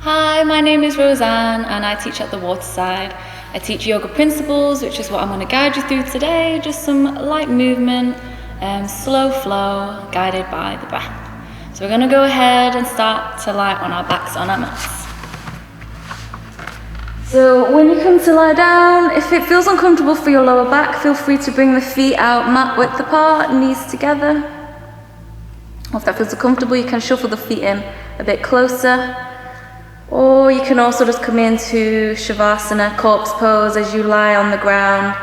Hi, my name is Rosanne and I teach at the Waterside. I teach yoga principles, which is what I'm going to guide you through today. Just some light movement, slow flow, guided by the breath. So we're going to go ahead and start to lie on our backs on our mats. So when you come to lie down, if it feels uncomfortable for your lower back, feel free to bring the feet out mat width apart, knees together. Or if that feels uncomfortable, you can shuffle the feet in a bit closer. Or you can also just come into Shavasana, corpse pose, as you lie on the ground.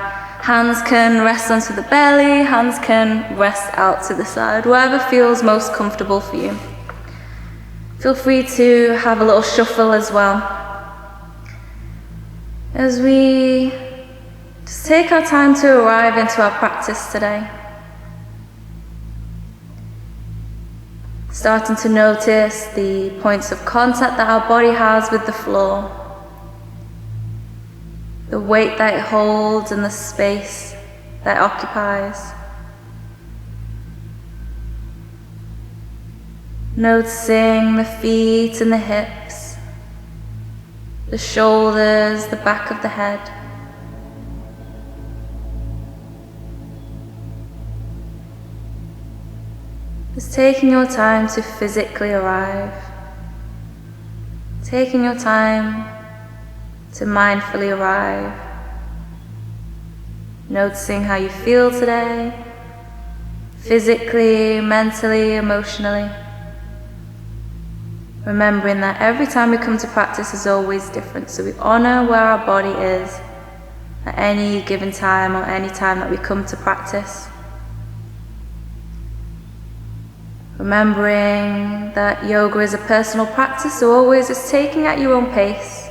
Hands can rest onto the belly, hands can rest out to the side, wherever feels most comfortable for you. Feel free to have a little shuffle as well. As we just take our time to arrive into our practice today. Starting to notice the points of contact that our body has with the floor, the weight that it holds and the space that it occupies. Noticing the feet and the hips, the shoulders, the back of the head. Just taking your time to physically arrive. Taking your time to mindfully arrive. Noticing how you feel today, physically, mentally, emotionally. Remembering that every time we come to practice is always different, so we honor where our body is at any given time or any time that we come to practice. Remembering that yoga is a personal practice, so always just taking at your own pace,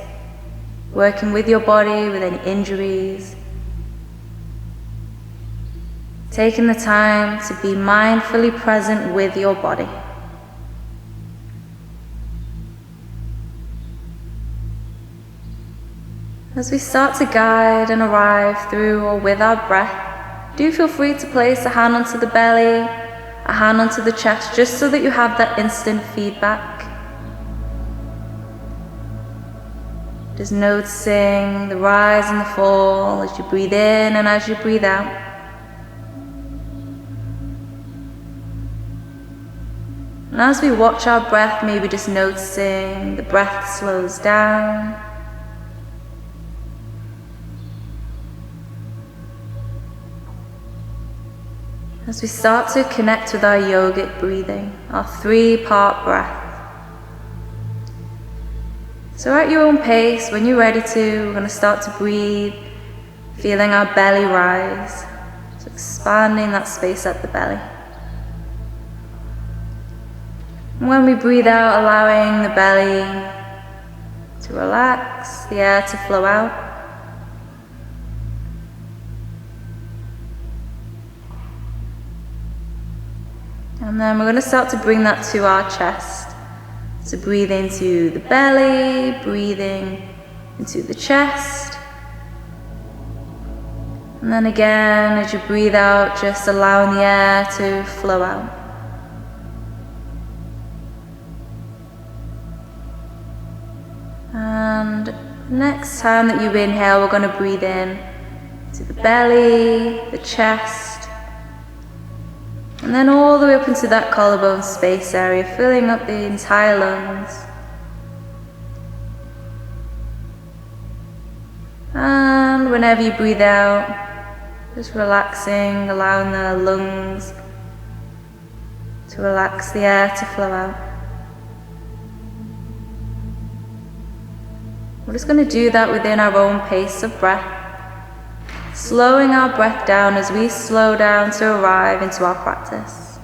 working with your body, with any injuries. Taking the time to be mindfully present with your body. As we start to guide and arrive through or with our breath, do feel free to place a hand onto the belly, a hand onto the chest, just so that you have that instant feedback. Just noticing the rise and the fall as you breathe in and as you breathe out. And as we watch our breath, maybe just noticing the breath slows down. As we start to connect with our yogic breathing, our 3-part breath. So at your own pace, when you're ready to, we're going to start to breathe, feeling our belly rise. So expanding that space at the belly. And when we breathe out, allowing the belly to relax, the air to flow out. And then we're going to start to bring that to our chest. So breathe into the belly, breathing into the chest. And then again, as you breathe out, just allowing the air to flow out. And next time that you inhale, we're going to breathe in to the belly, the chest. And then all the way up into that collarbone space area, filling up the entire lungs. And whenever you breathe out, just relaxing, allowing the lungs to relax, the air to flow out. We're just going to do that within our own pace of breath. Slowing our breath down as we slow down to arrive into our practice.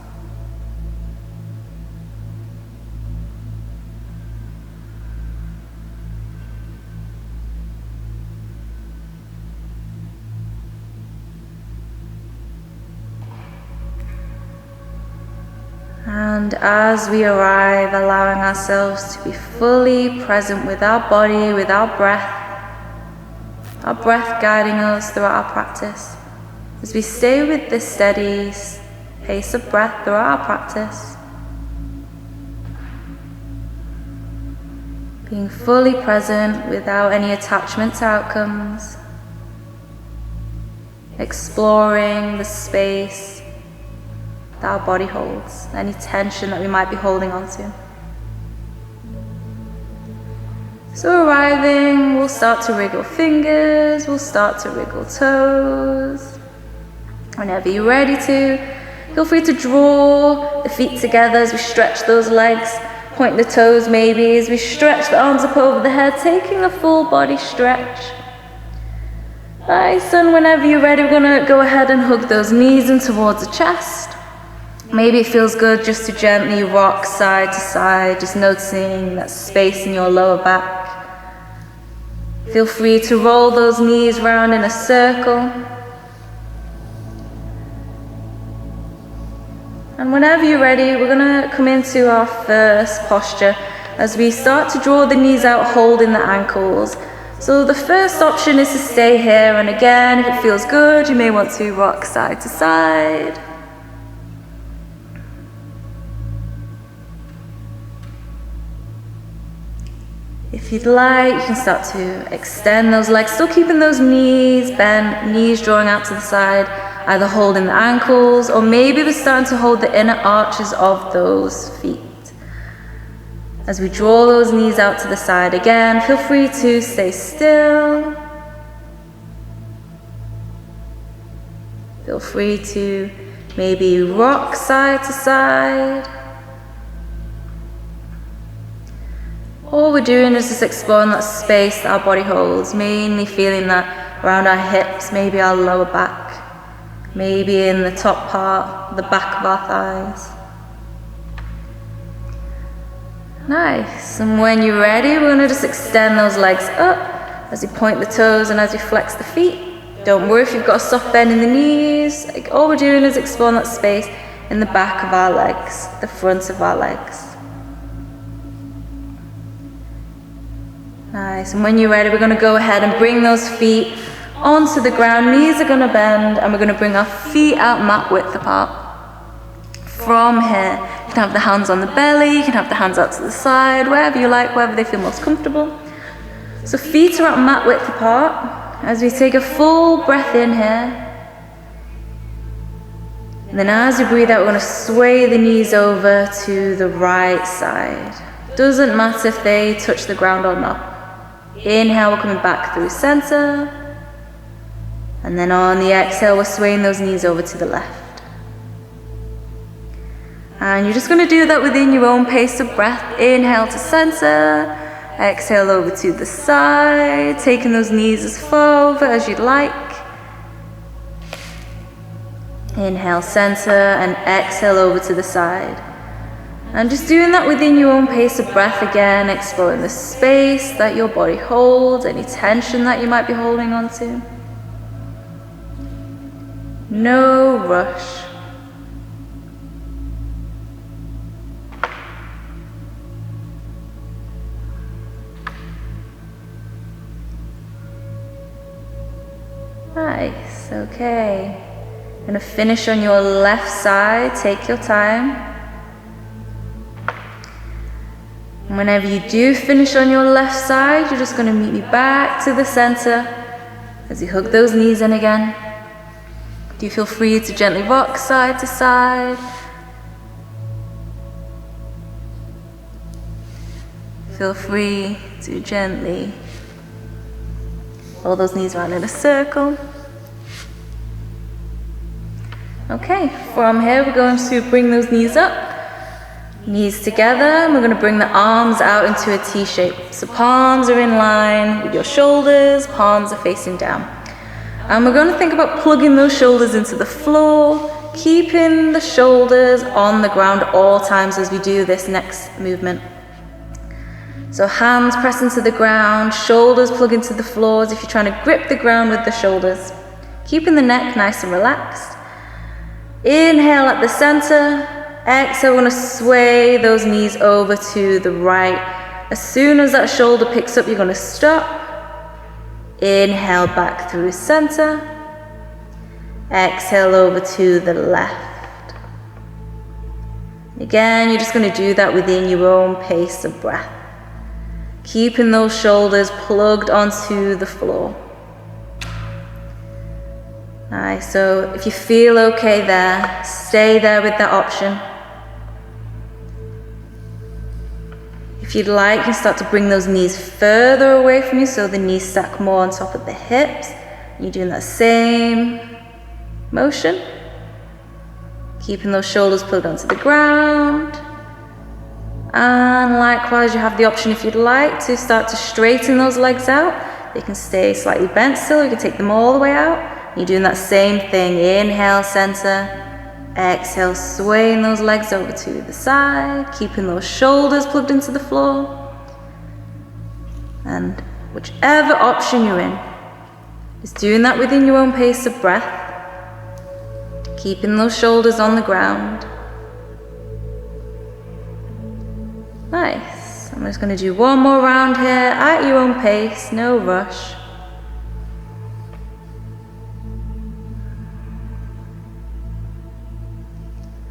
And as we arrive, allowing ourselves to be fully present with our body, with our breath guiding us throughout our practice. As we stay with this steady pace of breath throughout our practice. Being fully present without any attachment to outcomes. Exploring the space that our body holds, any tension that we might be holding on to. So arriving, we'll start to wriggle fingers, we'll start to wriggle toes. Whenever you're ready to, feel free to draw the feet together as we stretch those legs, point the toes maybe as we stretch the arms up over the head, taking a full body stretch. Nice, and whenever you're ready, we're gonna go ahead and hug those knees in towards the chest. Maybe it feels good just to gently rock side to side, just noticing that space in your lower back. Feel free to roll those knees round in a circle. And whenever you're ready, we're gonna come into our first posture as we start to draw the knees out, holding the ankles. So the first option is to stay here, and again, if it feels good, you may want to rock side to side. If you'd like, you can start to extend those legs, still keeping those knees bent, knees drawing out to the side, either holding the ankles, or maybe we're starting to hold the inner arches of those feet. As we draw those knees out to the side again, feel free to stay still. Feel free to maybe rock side to side. All we're doing is just exploring that space that our body holds, mainly feeling that around our hips, maybe our lower back, maybe in the top part, the back of our thighs. Nice, and when you're ready, we're going to just extend those legs up as you point the toes and as you flex the feet. Don't worry if you've got a soft bend in the knees. All we're doing is exploring that space in the back of our legs, the front of our legs. Nice, and when you're ready, we're going to go ahead and bring those feet onto the ground. Knees are going to bend, and we're going to bring our feet out mat width apart. From here, you can have the hands on the belly, you can have the hands out to the side, wherever you like, wherever they feel most comfortable. So feet are at mat width apart, as we take a full breath in here. And then as you breathe out, we're going to sway the knees over to the right side. Doesn't matter if they touch the ground or not. Inhale, we're coming back through center. And then on the exhale, we're swaying those knees over to the left. And you're just going to do that within your own pace of breath. Inhale to center. Exhale over to the side. Taking those knees as far over as you'd like. Inhale, center, and exhale over to the side. And just doing that within your own pace of breath again, exploring the space that your body holds, any tension that you might be holding on to. No rush. Nice, okay. Gonna finish on your left side, take your time. And whenever you do finish on your left side, you're just gonna meet me back to the center as you hug those knees in again. Do you feel free to gently rock side to side? Feel free to gently roll those knees around in a circle. Okay, from here we're going to bring those knees up, knees together, and we're going to bring the arms out into a T shape. So palms are in line with your shoulders, palms are facing down. And we're going to think about plugging those shoulders into the floor, keeping the shoulders on the ground at all times as we do this next movement. So hands press into the ground, shoulders plug into the floor as if you're trying to grip the ground with the shoulders. Keeping the neck nice and relaxed. Inhale at the center. Exhale, we're going to sway those knees over to the right. As soon as that shoulder picks up, you're going to stop. Inhale back through center. Exhale over to the left. Again, you're just going to do that within your own pace of breath. keeping those shoulders plugged onto the floor. Nice, so if you feel okay there, stay there with that option. If you'd like, you can start to bring those knees further away from you, so the knees stack more on top of the hips. You're doing that same motion, keeping those shoulders plugged onto the ground. And likewise, you have the option, if you'd like, to start to straighten those legs out. They can stay slightly bent still, you can take them all the way out. You're doing that same thing. Inhale, center. Exhale, swaying those legs over to the side, keeping those shoulders plugged into the floor. And whichever option you're in, just doing that within your own pace of breath, keeping those shoulders on the ground. Nice. I'm just going to do one more round here at your own pace, no rush.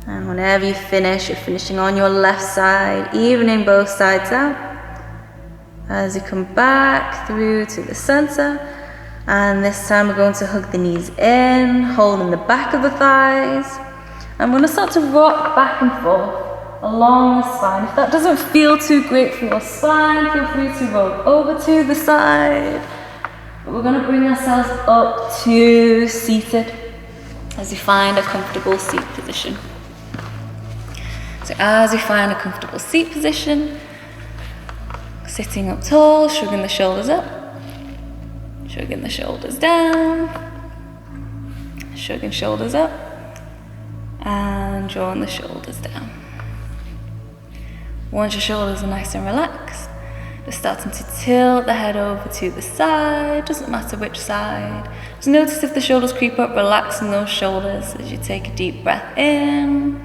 And whenever you finish, you're finishing on your left side, evening both sides out. As you come back through to the center, and this time we're going to hug the knees in, holding the back of the thighs. I'm going to start to rock back and forth along the spine. If that doesn't feel too great for your spine, feel free to roll over to the side. But we're going to bring ourselves up to seated as you find a comfortable seat position. So as you find a comfortable seat position, sitting up tall, shrugging the shoulders up, shrugging the shoulders down, shrugging shoulders up, and drawing the shoulders down. Once your shoulders are nice and relaxed, just starting to tilt the head over to the side, doesn't matter which side. Just notice if the shoulders creep up, relaxing those shoulders as you take a deep breath in.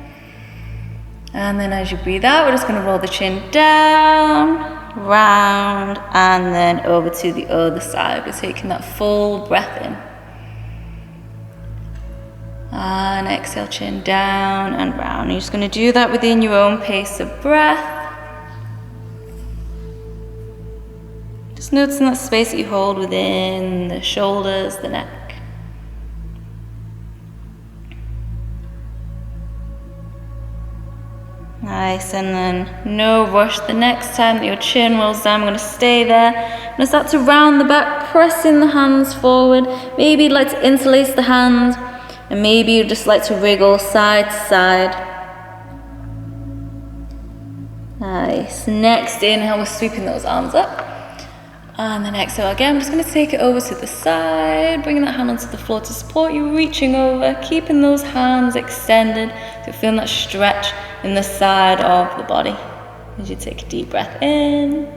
And then as you breathe out, we're just going to roll the chin down, round, and then over to the other side. We're taking that full breath in. And exhale, chin down and round. You're just going to do that within your own pace of breath. Just noticing that space that you hold within the shoulders, the neck. Nice, and then no rush. The next time that your chin rolls down, I'm going to stay there. I'm going to start to round the back, pressing the hands forward. Maybe you'd like to interlace the hands, and maybe you'd just like to wriggle side to side. Nice. Next inhale, we're sweeping those arms up. And then exhale again, I'm just going to take it over to the side, bringing that hand onto the floor to support you, reaching over, keeping those hands extended, so feeling that stretch in the side of the body. As you take a deep breath in,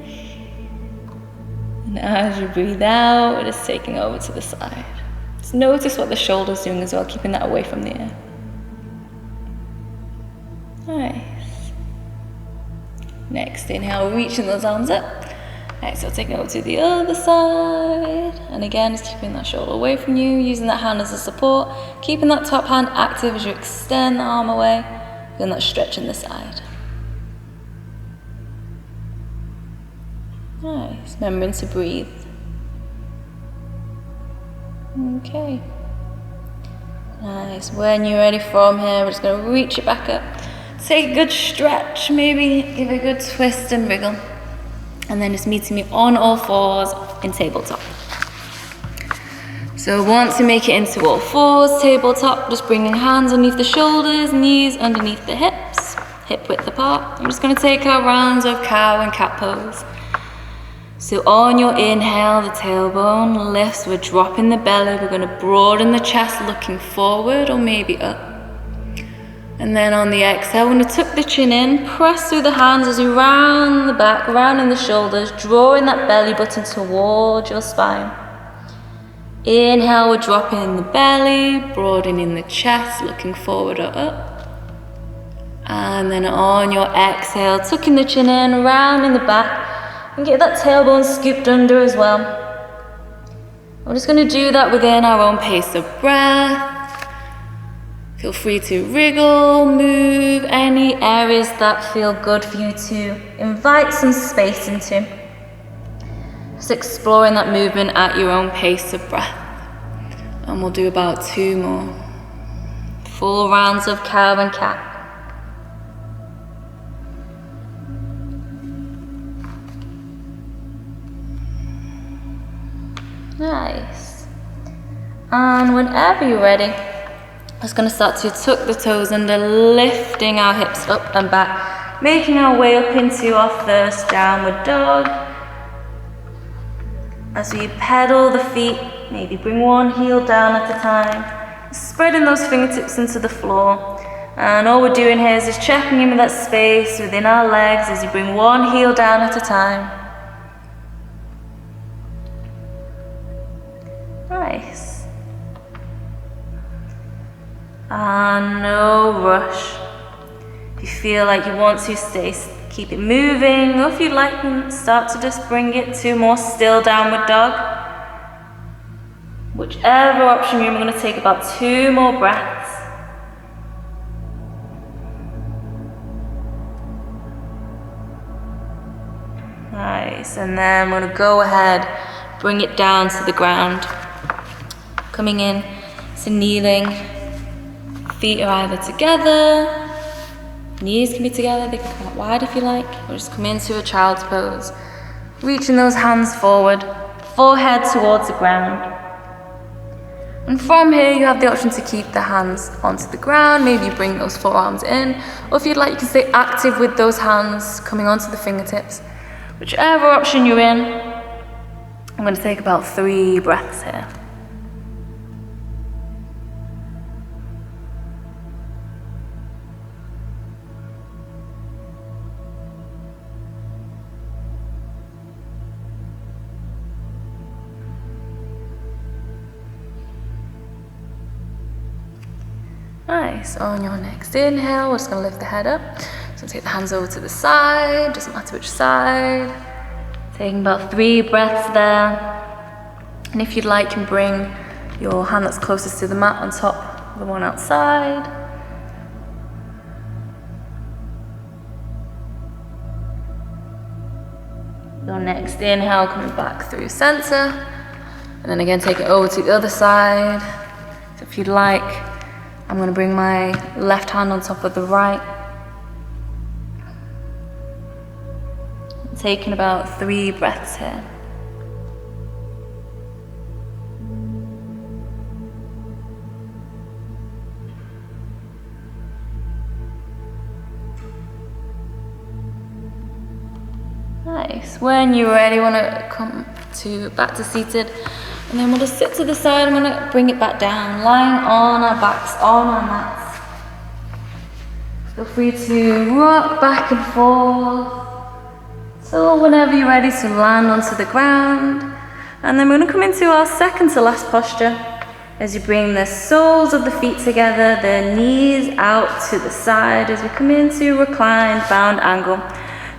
and as you breathe out, we're just taking over to the side. Just notice what the shoulder's doing as well, keeping that away from the ear. Nice. Next inhale, reaching those arms up. Exhale, taking it over to the other side. And again, just keeping that shoulder away from you, using that hand as a support, keeping that top hand active as you extend the arm away, feeling that stretch in the side. Nice, remembering to breathe. Okay. Nice, when you're ready from here, we're just going to reach it back up. Take a good stretch, maybe give a good twist and wriggle. And then just meeting me on all fours in tabletop. So once you make it into all fours, tabletop, just bringing hands underneath the shoulders, knees underneath the hips, hip width apart. I'm just going to take our rounds of cow and cat pose. So on your inhale, the tailbone lifts, we're dropping the belly, we're going to broaden the chest looking forward or maybe up. And then on the exhale, we're going to tuck the chin in, press through the hands as you round the back, rounding the shoulders, drawing that belly button towards your spine. Inhale, we're dropping in the belly, broadening the chest, looking forward or up. And then on your exhale, tucking the chin in, rounding the back, and get that tailbone scooped under as well. We're just going to do that within our own pace of breath. Feel free to wriggle, move any areas that feel good for you to invite some space into. Just exploring that movement at your own pace of breath. And we'll do about 2 more full rounds of cow and cat. Nice. And whenever you're ready, I'm just going to start to tuck the toes under, lifting our hips up and back, making our way up into our first downward dog. As we pedal the feet, maybe bring one heel down at a time, spreading those fingertips into the floor. And all we're doing here is just checking in with that space within our legs as you bring one heel down at a time. Nice. And no rush. If you feel like you want to keep it moving, or if you'd like, start to just bring it to more still downward dog. Whichever option you're in, we're going to take about 2 more breaths. Nice, and then we're going to go ahead, bring it down to the ground. Coming in to kneeling, feet are either together, knees can be together, they can come out wide if you like, or just come into a child's pose. Reaching those hands forward, forehead towards the ground. And from here you have the option to keep the hands onto the ground, maybe you bring those forearms in, or if you'd like you can stay active with those hands coming onto the fingertips. Whichever option you're in, I'm going to take about 3 breaths here. Nice, on your next inhale, we're just going to lift the head up. So take the hands over to the side, doesn't matter which side. Taking about 3 breaths there. And if you'd like, you can bring your hand that's closest to the mat on top of the one outside. Your next inhale, coming back through center. And then again, take it over to the other side. So if you'd like, I'm going to bring my left hand on top of the right. Taking about 3 breaths here. Nice. When you're ready, you want to come back to seated. And then we'll just sit to the side. I'm going to bring it back down, lying on our backs, on our mats. Feel free to rock back and forth. So whenever you're ready to land onto the ground. And then we're going to come into our second to last posture. As you bring the soles of the feet together, the knees out to the side as we come into reclined bound angle.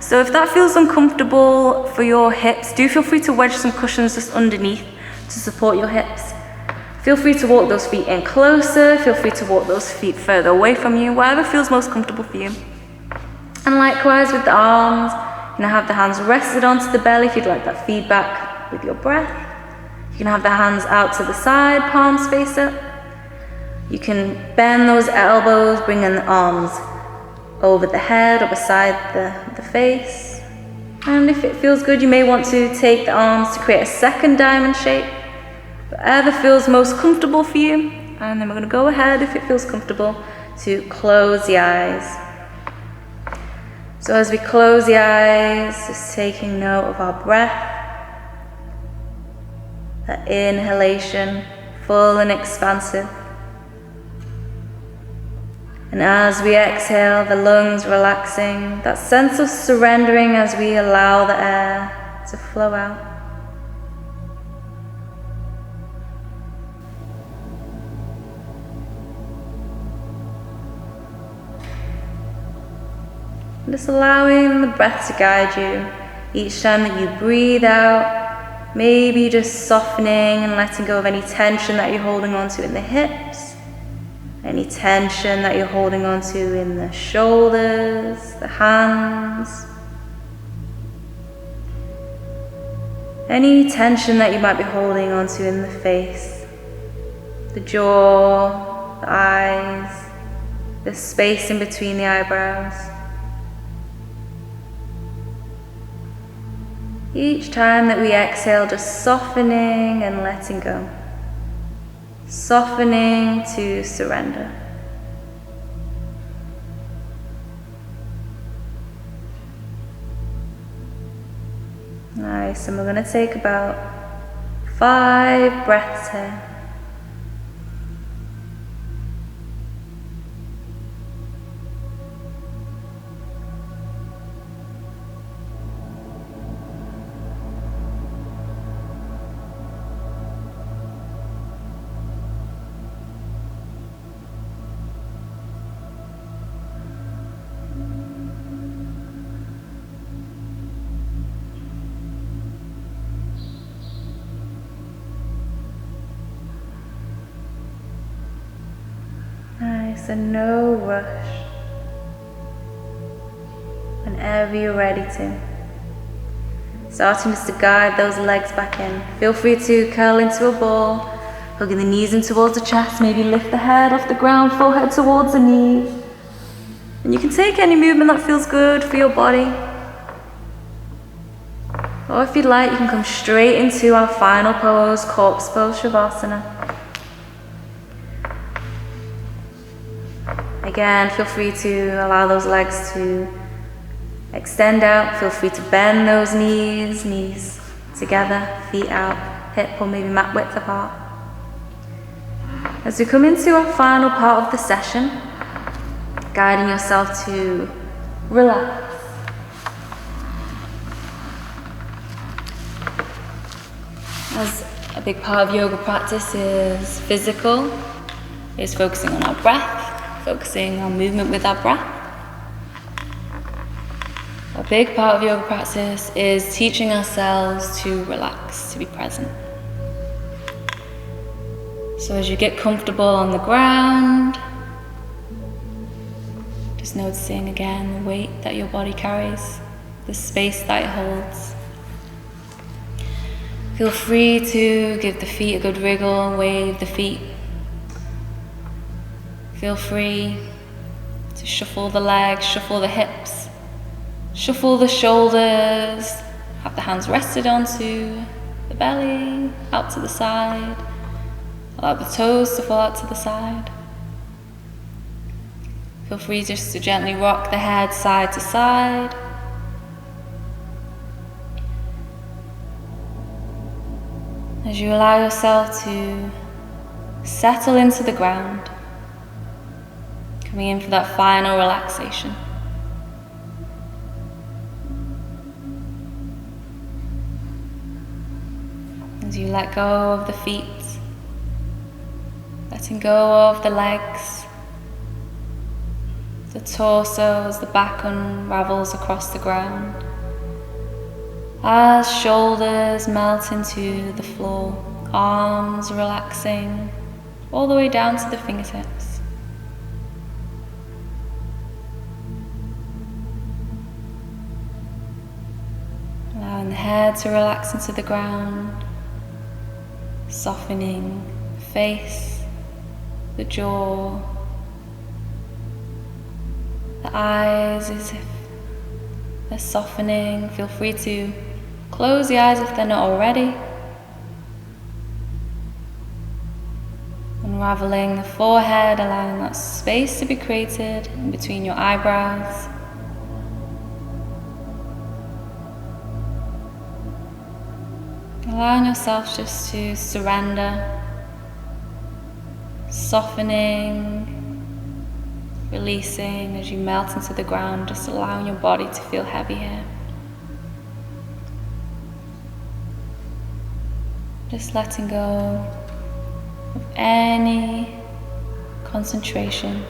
So if that feels uncomfortable for your hips, do feel free to wedge some cushions just underneath to support your hips. Feel free to walk those feet in closer, feel free to walk those feet further away from you, wherever feels most comfortable for you. And likewise with the arms, have the hands rested onto the belly if you'd like that feedback with your breath. You can have the hands out to the side, palms face up. You can bend those elbows, bringing the arms over the head or beside the face. And if it feels good, you may want to take the arms to create a second diamond shape. Whatever feels most comfortable for you. And then we're going to go ahead, if it feels comfortable, to close the eyes. So as we close the eyes, just taking note of our breath. That inhalation, full and expansive. And as we exhale, the lungs relaxing, that sense of surrendering as we allow the air to flow out. Just allowing the breath to guide you each time that you breathe out, maybe just softening and letting go of any tension that you're holding on to in the hips, any tension that you're holding on to in the shoulders, the hands. Any tension that you might be holding onto in the face, the jaw, the eyes, the space in between the eyebrows. Each time that we exhale, just softening and letting go. Softening to surrender. Nice, and we're going to take about 5 breaths here. Nice, and no rush. Whenever you're ready to. Starting just to guide those legs back in. Feel free to curl into a ball, hugging the knees in towards the chest, maybe lift the head off the ground, forehead towards the knees. And you can take any movement that feels good for your body. Or if you'd like, you can come straight into our final pose, corpse pose, Shavasana. Again, feel free to allow those legs to extend out. Feel free to bend those knees together, feet out, hip or maybe mat width apart. As we come into our final part of the session, guiding yourself to relax. As a big part of yoga practice is physical, is focusing on our breath, focusing on movement with our breath. A big part of yoga practice is teaching ourselves to relax, to be present. So as you get comfortable on the ground, just noticing again the weight that your body carries, the space that it holds. Feel free to give the feet a good wriggle, wave the feet. Feel free to shuffle the legs, shuffle the hips, shuffle the shoulders, have the hands rested onto the belly, out to the side. Allow the toes to fall out to the side. Feel free just to gently rock the head side to side. As you allow yourself to settle into the ground, coming in for that final relaxation. As you let go of the feet, letting go of the legs, the torso as the back unravels across the ground, as shoulders melt into the floor, arms relaxing all the way down to the fingertips. Allowing the head to relax into the ground, softening the face, the jaw, the eyes as if they're softening. Feel free to close the eyes if they're not already. Unraveling the forehead, allowing that space to be created in between your eyebrows. Allowing yourself just to surrender, softening, releasing as you melt into the ground, just allowing your body to feel heavy here. Just letting go of any concentration.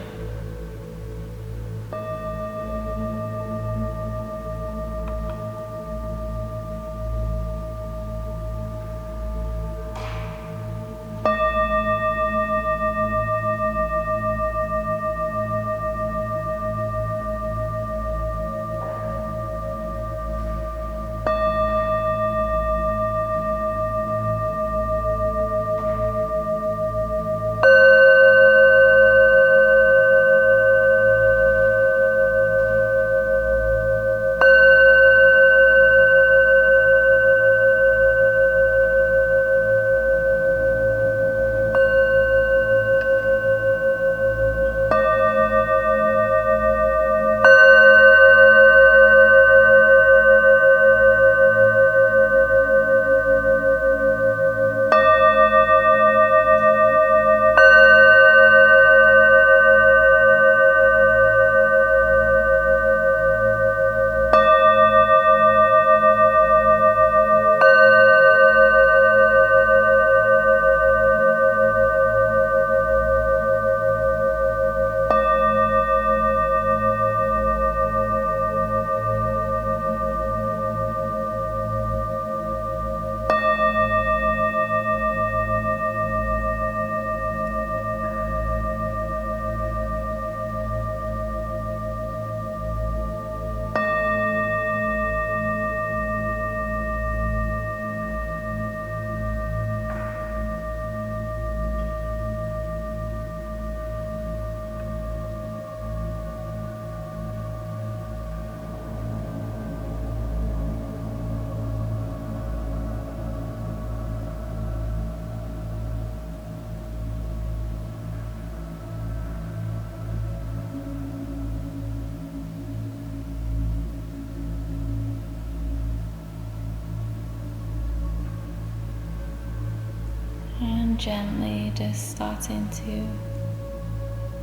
And gently just starting to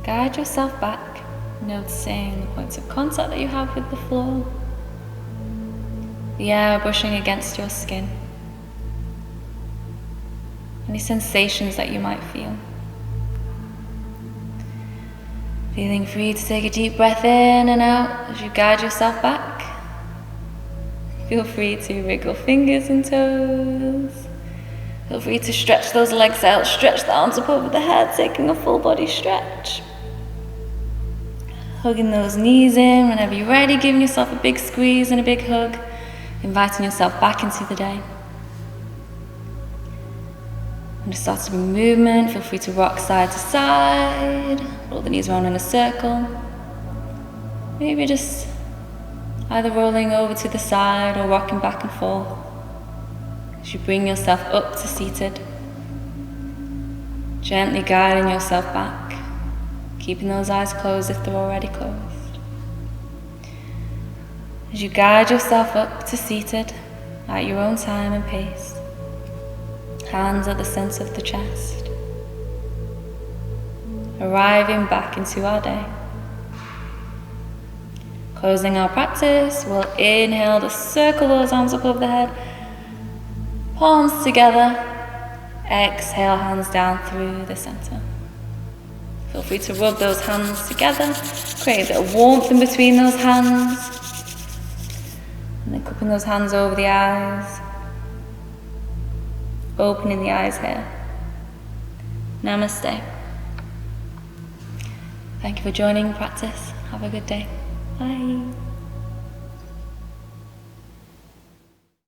guide yourself back, noticing the points of contact that you have with the floor, the air brushing against your skin, any sensations that you might feel. Feeling free to take a deep breath in and out as you guide yourself back. Feel free to wriggle fingers and toes. Feel free to stretch those legs out, stretch the arms up over the head, taking a full body stretch. Hugging those knees in whenever you're ready, giving yourself a big squeeze and a big hug, inviting yourself back into the day. And just start to bring movement. Feel free to rock side to side, roll the knees around in a circle. Maybe just either rolling over to the side or rocking back and forth as you bring yourself up to seated. Gently guiding yourself back, keeping those eyes closed if they're already closed. As you guide yourself up to seated at your own time and pace, hands at the center of the chest, arriving back into our day. Closing our practice, we'll inhale to circle those arms up over the head, palms together, exhale, hands down through the center. Feel free to rub those hands together, create a bit of warmth in between those hands, and then cupping those hands over the eyes, opening the eyes here. Namaste. Thank you for joining practice. Have a good day. Bye.